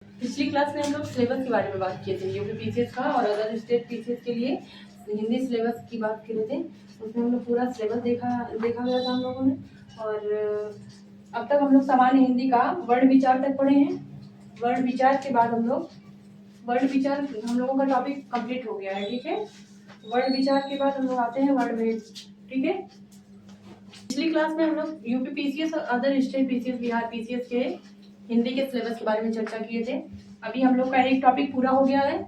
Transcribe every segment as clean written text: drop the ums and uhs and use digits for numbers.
पिछली क्लास में हम लोग सिलेबस के बारे में बात किए थे, यूपी पीसीएस का और अदर स्टेट पीसीएस के लिए हिंदी सिलेबस की बात कर रहे थे। उसमें हम लोग पूरा सिलेबस देखा गया था हम लोगों ने। और अब तक हम लोग सामान्य हिंदी का वर्ण विचार तक पढ़े हैं। वर्ण विचार के बाद हम लोगों का टॉपिक कंप्लीट हो गया है, ठीक है। वर्ण विचार के बाद हम लोग आते हैं वर्ण भेद, ठीक है। पिछली क्लास में हम लोग यूपी पीसीएस और other state PCS, Bihar PCS के हिंदी के सिलेबस के बारे में चर्चा किए थे। अभी हम लोग का एक टॉपिक पूरा हो गया है।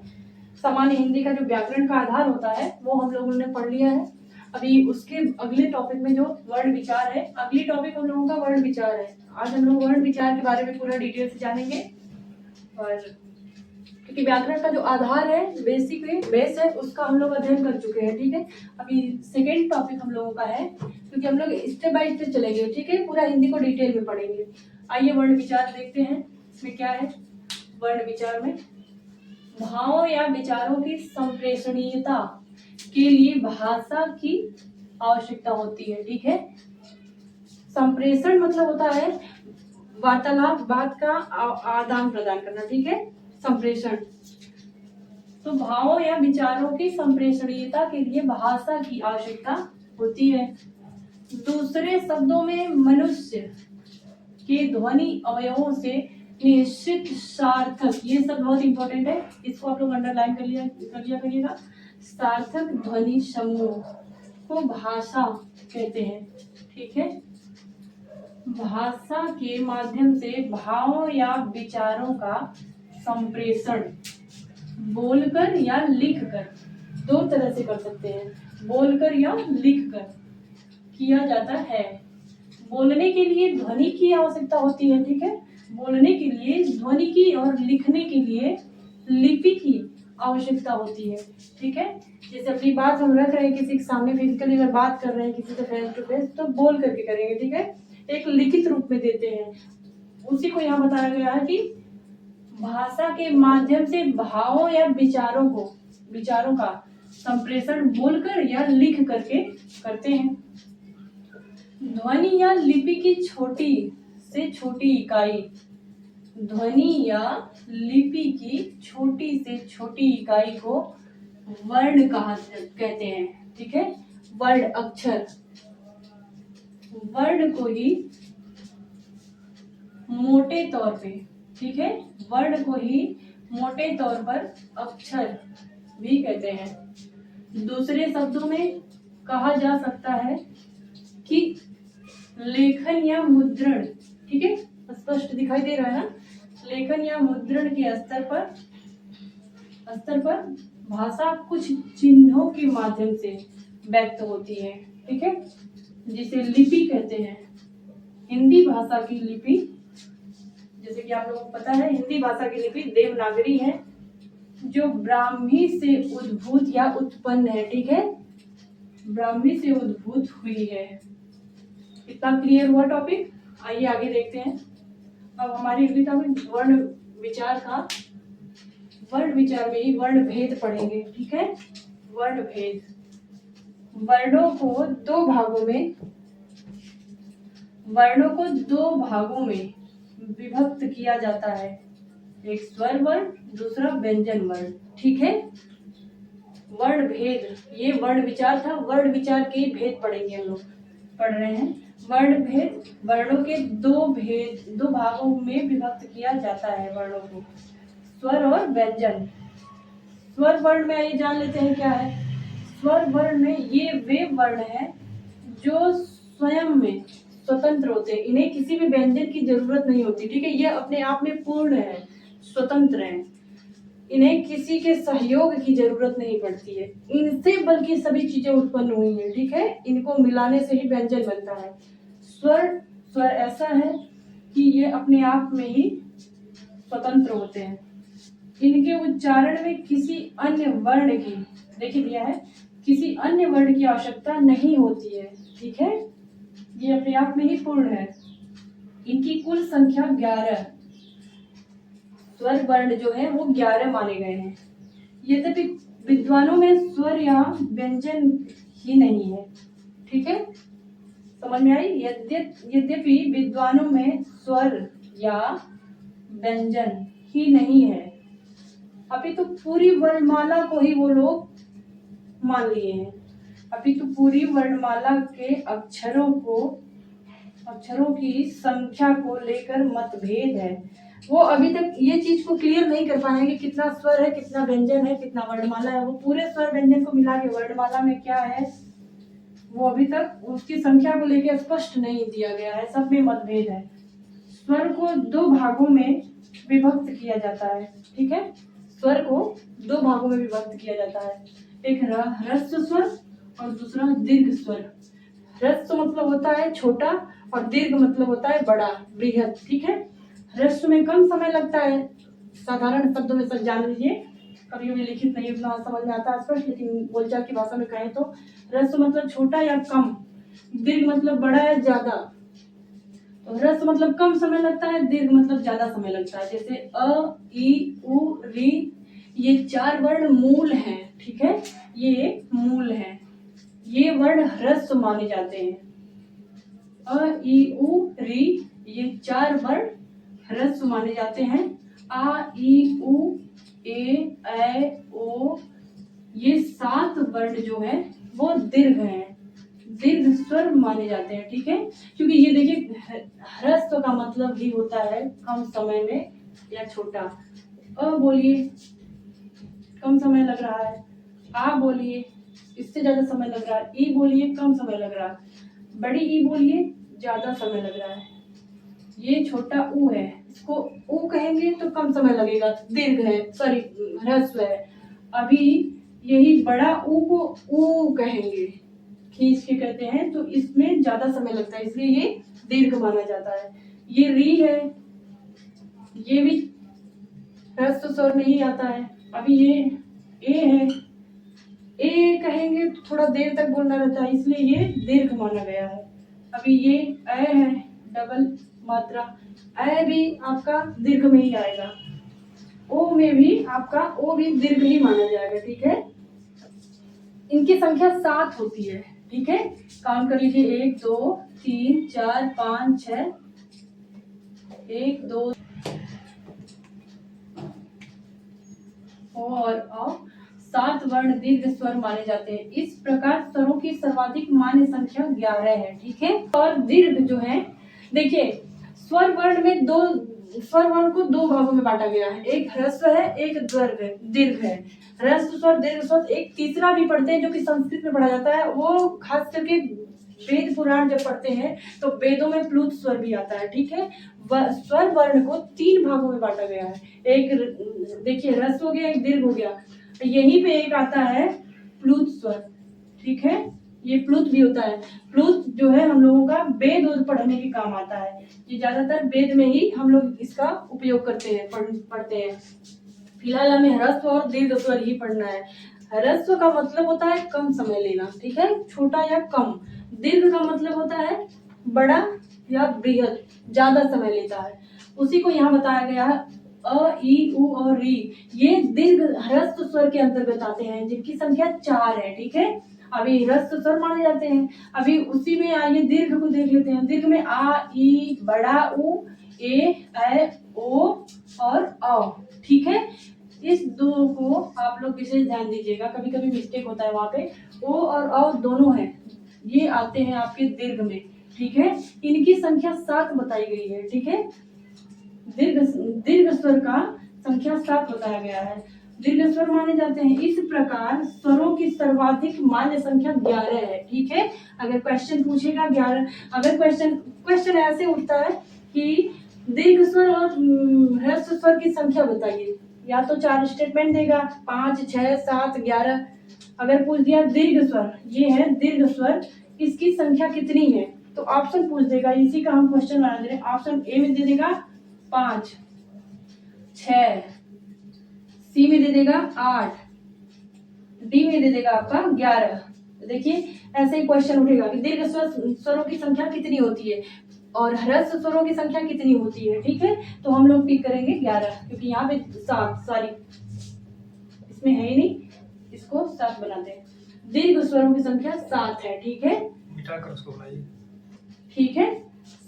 सामान्य हिंदी का जो व्याकरण का आधार होता है वो हम लोगों ने पढ़ लिया है। अभी उसके अगले टॉपिक में जो वर्ण विचार है, अगली टॉपिक हम लोगों का वर्ण विचार है। आज हम लोग वर्ण विचार के बारे में पूरा डिटेल से जानेंगे। और क्योंकि व्याकरण का जो आधार है, बेस है, उसका हम लोग अध्ययन कर चुके हैं, ठीक है। अभी सेकेंड टॉपिक हम लोगों का है, क्योंकि हम लोग स्टेप बाय स्टेप चलेंगे, ठीक है। पूरा हिंदी को डिटेल में पढ़ेंगे। आइए वर्ण विचार देखते हैं। इसमें क्या है वर्ण विचार में, भावों या विचारों की संप्रेषणीयता के लिए भाषा की आवश्यकता होती है, ठीक है। संप्रेषण मतलब होता है वार्तालाप, बात का आदान प्रदान करना, ठीक है, संप्रेषण। तो भावों या विचारों की संप्रेषणीयता के लिए भाषा की आवश्यकता होती है। दूसरे शब्दों में मनुष्य के ध्वनि अवयवों से निश्चित सार्थक, ये सब बहुत इंपॉर्टेंट है, इसको आप लोग अंडरलाइन कर लिया करिएगा। सार्थक ध्वनि समूह को भाषा कहते हैं, ठीक है। भाषा के माध्यम से भावों या विचारों का संप्रेषण बोलकर या लिखकर, दो तरह से कर सकते हैं, बोलकर या लिखकर किया जाता है। बोलने के लिए ध्वनि की आवश्यकता होती है, ठीक है। बोलने के लिए ध्वनि की और लिखने के लिए लिपि की आवश्यकता होती है, ठीक है। जैसे अपनी बात हम रख रहे हैं किसी के सामने, फिजिकली अगर बात कर रहे हैं किसी से फेस टू फेस, तो बोल करके करेंगे, ठीक है। एक लिखित रूप में देते हैं, उसी को यहाँ बताया गया है कि भाषा के माध्यम से भावों या विचारों का संप्रेषण बोलकर या लिख करके करते हैं। ध्वनि या लिपि की छोटी से छोटी इकाई, ध्वनि या लिपि की छोटी से छोटी इकाई को वर्ण कहते हैं, ठीक है। वर्ण अक्षर, वर्ण को ही मोटे तौर पे, ठीक है, वर्ण को ही मोटे तौर पर अक्षर भी कहते हैं। दूसरे शब्दों में कहा जा सकता है कि लेखन या मुद्रण, ठीक है, स्पष्ट दिखाई दे रहा है ना, लेखन या मुद्रण के स्तर पर भाषा कुछ चिन्हों के माध्यम से व्यक्त होती है, ठीक है, जिसे लिपि कहते हैं। हिंदी भाषा की लिपि, जैसे कि आप लोगों को पता है, हिंदी भाषा की लिपि देवनागरी है, जो ब्राह्मी से उद्भूत या उत्पन्न है, ठीक है, ब्राह्मी से उद्भूत हुई है। इतना क्लियर हुआ टॉपिक। आइए आगे देखते हैं। अब हमारी अगली टॉपिक वर्ण विचार का, वर्ण विचार में ही वर्ण भेद पढ़ेंगे, ठीक है। वर्ण भेद, वर्णों को दो भागों में विभक्त किया जाता है, एक स्वर वर्ण, दूसरा व्यंजन वर्ण, ठीक है। वर्ण भेद, ये वर्ण विचार था, वर्ण विचार के भेद पढ़ेंगे हम लोग, पढ़ रहे हैं। वर्ण भेद, वर्णों के दो भागों में विभक्त किया जाता है वर्णों को, स्वर और व्यंजन। स्वर वर्ण में आइए जान लेते हैं क्या है। स्वर वर्ण में ये वे वर्ण हैं जो स्वयं में स्वतंत्र होते हैं, इन्हें किसी भी व्यंजन की जरूरत नहीं होती, ठीक है। ये अपने आप में पूर्ण है, स्वतंत्र है, इन्हें किसी के सहयोग की जरूरत नहीं पड़ती है, इनसे बल्कि सभी चीजें उत्पन्न हुई हैं, ठीक है। इनको मिलाने से ही व्यंजन बनता है। स्वर ऐसा है कि ये अपने आप में ही स्वतंत्र होते हैं, इनके उच्चारण में किसी अन्य वर्ण की, देखिए दिया है, किसी अन्य वर्ण की आवश्यकता नहीं होती है, ठीक है। ये अपने आप में ही पूर्ण है। इनकी कुल संख्या 11, स्वर वर्ण जो है वो 11 माने गए हैं। यद्यपि विद्वानों में स्वर या व्यंजन ही नहीं है, ठीक है, समझ में आई। यद्यपि विद्वानों में स्वर या व्यंजन ही नहीं है, अभी तो पूरी वर्णमाला को ही वो लोग मान लिए हैं। अभी तो पूरी वर्णमाला के अक्षरों की संख्या को लेकर मतभेद है। वो अभी तक ये चीज को क्लियर नहीं कर पाए कि कितना स्वर है, कितना व्यंजन है, कितना वर्णमाला है। वो पूरे स्वर व्यंजन को मिला के वर्णमाला में क्या है वो अभी तक उसकी संख्या को लेकर स्पष्ट नहीं दिया गया है, सब में मतभेद है। स्वर को दो भागों में विभक्त किया जाता है, ठीक है। स्वर को दो भागों में विभक्त किया जाता है, एक ह्रस्व स्वर और दूसरा दीर्घ स्वर। ह्रस्व मतलब होता है छोटा और दीर्घ मतलब होता है बड़ा, बृहद, ठीक है। ह्रस्व में कम समय लगता है, साधारण शब्दों में सब जान लीजिए, कभी भी लिखित नहीं उतना समझ में आता स्पष्ट, लेकिन बोलचाल की भाषा में कहें तो ह्रस्व मतलब छोटा या कम, दीर्घ मतलब बड़ा या ज्यादा। तो ह्रस्व मतलब कम समय लगता है, दीर्घ मतलब ज्यादा समय लगता है। जैसे अ, ई, उ, री, ये 4 वर्ण मूल हैं, ठीक है, ये मूल हैं, ये वर्ण ह्रस्व माने जाते हैं। अ, ई, उ, री, ये 4 वर्ण ह्रस्व माने जाते हैं। आ, ई, उ, ए, ऐ, ओ, ये 7 वर्ण जो है वो दीर्घ हैं, दीर्घ स्वर माने जाते हैं, ठीक है। क्योंकि ये देखिए ह्रस्व का मतलब ही होता है कम समय में या छोटा। अ बोलिए कम समय लग रहा है, आ बोलिए इससे ज्यादा समय लग रहा है, ई बोलिए कम समय लग रहा है, बड़ी ई बोलिए ज्यादा समय लग रहा है। ये छोटा ऊ है, इसको ऊ कहेंगे तो कम समय लगेगा, दीर्घ है, सॉरी ह्रस्व है। अभी यही बड़ा ऊ को ऊ कहेंगे, खींच के कहते हैं, तो इसमें ज्यादा समय लगता है, इसलिए ये दीर्घ माना जाता है। ये री है, ये भी ह्रस्व स्वर में ही आता है। अभी ये ए है, ए कहेंगे तो थोड़ा देर तक बोलना रहता है, इसलिए ये दीर्घ माना गया है। अभी ये ऐ है, डबल मात्रा, ऐ भी आपका दीर्घ में ही आएगा। ओ में भी आपका ओ भी दीर्घ ही माना जाएगा, ठीक है। इनकी संख्या 7 होती है, ठीक है। काउंट कर लीजिए, 1 2 3 4 5 6, 1 2 और 7 वर्ण दीर्घ स्वर माने जाते हैं। इस प्रकार स्वरों की सर्वाधिक मान्य संख्या 11 है, ठीक है। और दीर्घ जो है, देखिए स्वर वर्ण में स्वर वर्ण को 2 भागों में बांटा गया है, एक ह्रस्व है, एक दीर्घ है। ह्रस्व स्वर, दीर्घ स्वर, एक तीसरा भी पढ़ते हैं जो कि संस्कृत में पढ़ा जाता है, वो खास करके वेद पुराण जब पढ़ते हैं तो वेदों में प्लुत स्वर भी आता है, ठीक है। स्वर वर्ण को 3 भागों में बांटा गया है, एक देखिए ह्रस्व हो गया, एक दीर्घ हो गया, यहीं पे एक आता है प्लुत स्वर, ठीक है। ये प्लुत भी होता है। प्लुत जो है हम लोगों का वेद पढ़ने के काम आता है, ये ज्यादातर वेद में ही हम लोग इसका उपयोग करते हैं, पढ़ते हैं। फिलहाल हमें ह्रस्व और दीर्घ स्वर ही पढ़ना है। ह्रस्व का मतलब होता है कम समय लेना, ठीक है, छोटा या कम। दीर्घ का मतलब होता है बड़ा या बृहद, ज्यादा समय लेता है। उसी को यहाँ बताया गया है। अ, ई, उ और री, ये दीर्घ ह्रस्व स्वर के अंतर्गत आते हैं, जिनकी संख्या 4 है, ठीक है। अभी ह्रस्व स्वर माने जाते हैं। अभी उसी में आइए दीर्घ को देख लेते हैं। दीर्घ में आ, ई, बड़ा उ, ए, ऐ, ओ और औ, ठीक है। इस दो को आप लोग विशेष ध्यान दीजिएगा, कभी कभी मिस्टेक होता है वहां पे। ओ और औ दोनों हैं, ये आते हैं आपके दीर्घ में, ठीक है। इनकी संख्या 7 बताई गई है, ठीक है। दीर्घ स्वर का संख्या 7 बताया गया है, दीर्घ स्वर माने जाते हैं। इस प्रकार स्वरों की सर्वाधिक मान्य संख्या 11 है, ठीक है। अगर क्वेश्चन पूछेगा 11, अगर क्वेश्चन ऐसे उठता है कि दीर्घ स्वर और ह्रस्व स्वर की संख्या बताइए, या तो 4 स्टेटमेंट देगा, 5 6 7 11। अगर पूछ दिया दीर्घ स्वर, ये है दीर्घ स्वर, इसकी संख्या कितनी है, तो ऑप्शन पूछ देगा, इसी का हम क्वेश्चन बना दे रहे हैं। ऑप्शन ए में दे देगा 5 6, सी में दे देगा 8, डी में दे देगा आपका 11। देखिए ऐसे ही क्वेश्चन उठेगा कि दीर्घ स्वरों की संख्या कितनी होती है और ह्रस्व स्वरों की संख्या कितनी होती है, ठीक है। तो हम लोग टिक करेंगे 11, क्योंकि यहाँ पे 7, सॉरी इसमें है ही नहीं, इसको 7 बनाते हैं। दीर्घ स्वरों की संख्या 7 है, ठीक है, मिटाकर उसको बनाइए, ठीक है।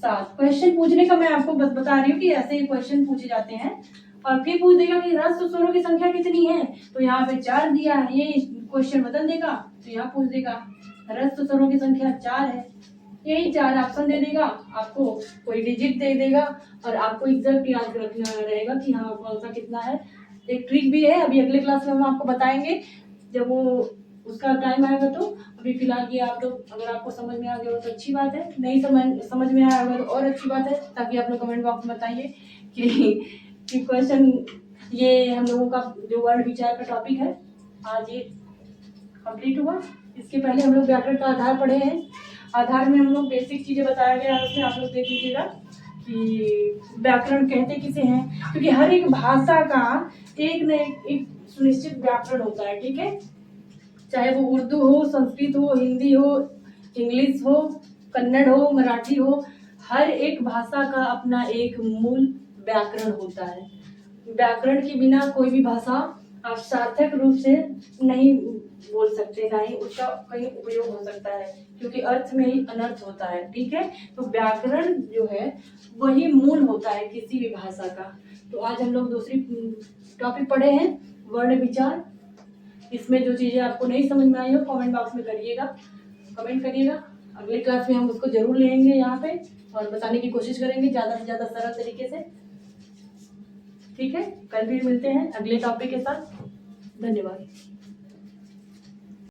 7 क्वेश्चन पूछने का मैं आपको बता रही हूँ कि ऐसे ही क्वेश्चन पूछे जाते हैं। और फिर पूछ देगा कि ह्रस्व स्वरों की संख्या कितनी है, तो यहाँ पे 4 दिया है, ये क्वेश्चन बदल देगा, तो यहाँ पूछ देगा ह्रस्व स्वरों की संख्या 4 है, यही 4 ऑप्शन दे देगा, आपको कोई डिजिट दे देगा और आपको एग्जैक्ट याद रखना रहेगा कि हाँ कौन सा कितना है। एक ट्रिक भी है, अभी अगले क्लास में हम आपको बताएंगे जब वो उसका टाइम आएगा। तो अभी फिलहाल ये आप लोग, अगर आपको समझ में आ गया हो तो अच्छी बात है, नहीं समझ में आया होगा तो और अच्छी बात है, ताकि आप लोग कमेंट बॉक्स में बताइए कि क्वेश्चन, ये हम लोगों का जो वर्ड विचार का टॉपिक है आज ये कंप्लीट हुआ। इसके पहले हम लोग व्याकरण का आधार पढ़े हैं, आधार में हम लोग बेसिक चीजें बताया गया है, उसमें आप लोग देख लीजिएगा कि व्याकरण कहते किसे हैं, क्योंकि हर एक भाषा का एक न एक सुनिश्चित व्याकरण होता है, ठीक है, चाहे वो उर्दू हो, संस्कृत हो, हिंदी हो, इंग्लिश हो, कन्नड़ हो, मराठी हो, हर एक भाषा का अपना एक मूल व्याकरण होता है। व्याकरण के बिना कोई भी भाषा आप सार्थक रूप से नहीं बोल सकते, ना ही उसका कहीं उपयोग हो सकता है, क्योंकि अर्थ में ही अनर्थ होता है, ठीक है। तो व्याकरण जो है वही मूल होता है किसी भी भाषा का। तो आज हम लोग दूसरी टॉपिक पढ़े हैं वर्ण विचार। इसमें जो चीजें आपको नहीं समझ में आई हो कमेंट बॉक्स में करिएगा, कमेंट करिएगा, अगले क्लास में हम उसको जरूर लेंगे यहाँ पे और बताने की कोशिश करेंगे ज़्यादा से ज़्यादा सरल तरीके से, ठीक है। कल भी मिलते हैं अगले टॉपिक के साथ, धन्यवाद।